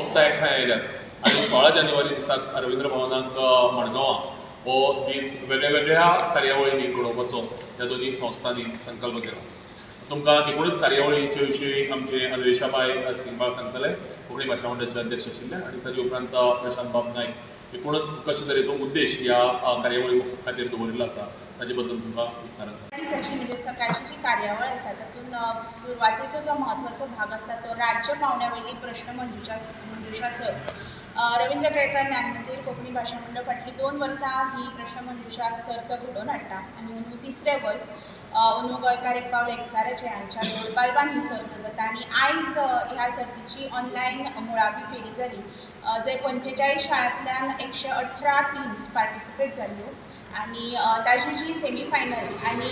संस्था एकठांय आयल्यात आनी 16 जानेवारी दिसाक रवींद्र भवनाक मडगांवां हो दीस वेगळ्या वेगळ्या कार्यावळींनी घडोवपाचो ह्या दोनी संस्थांनी संकल्प केला. तुमकां एकूणच कार्यावळीचे विशीं आमचे अन्वेषा बाय सिंगबाळ सांगतले, कोंकणी भाशा मंडळाचे अध्यक्ष आशिल्ले, आनी ताचे उपरांत प्रशांत बाब नायक एकूणच कशे तरेचो उद्देश ह्या कार्यावळी खातीर दवरिल्लो आसा ताचे बद्दल तुमकां विस्तारान सांगता. म्हणजे सकाळची जी कार्यावळ आसा तातूंत सुरवातेचो जो म्हत्वाचो भाग आसा तो राज्य पावंड्यावयली प्रश्न मंजुशा सर्त. रवींद्र केळकर ज्ञान मंदिर कोंकणी भाशा मंडळ फाटलीं 2 वर्सां ही प्रश्न मंजुशा सर्त घडोवन हाडटा आनी अंदू 3रे वर्स अंदू गोंयकार एक पाव एकचाराचे हांच्या लोलबालबान ही सर्त जाता आनी आयज ह्या सर्तीची ऑनलायन मुळावी फेरी जाली, जंय 45 शाळांतल्यान 118 टिम्स पार्टिसिपेट जाल्ल्यो आनी ताची जी सेमी फायनल आनी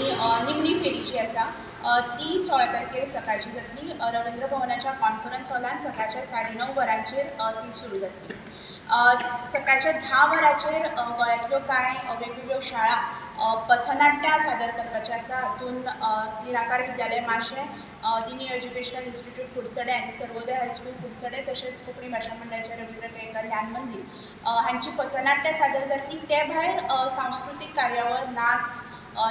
निमणी फेरी जी आसा ती 16 तारखेर सकाळची जातली. रवींद्र भवनाच्या कॉन्फरन्स हॉलान सकाळच्या 9:30 वरांचेर ती सुरू जातली. सकाळच्या 10 वरांचेर गोंयांतल्यो कांय वेगवेगळ्यो शाळा पथनाट्यां सादर करपाचे आसा. हातूंत निराकार विद्यालय माशें, दिनी एज्युकेशनल इन्स्टिट्यूट कुडचडे आनी सर्वोदय हायस्कूल कुडचडे तशेंच कोंकणी भाशा मंडळाचे रवींद्र केळकर ज्ञान मंदिर हांची पथनाट्यां सादर जातली. ते भायर सांस्कृतीक कार्यावळ, नाच,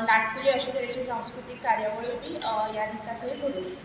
नाटकुली अशे तरेची सांस्कृतीक कार्यावळ्यो बी ह्या दिसा थंय घडोवल्यो.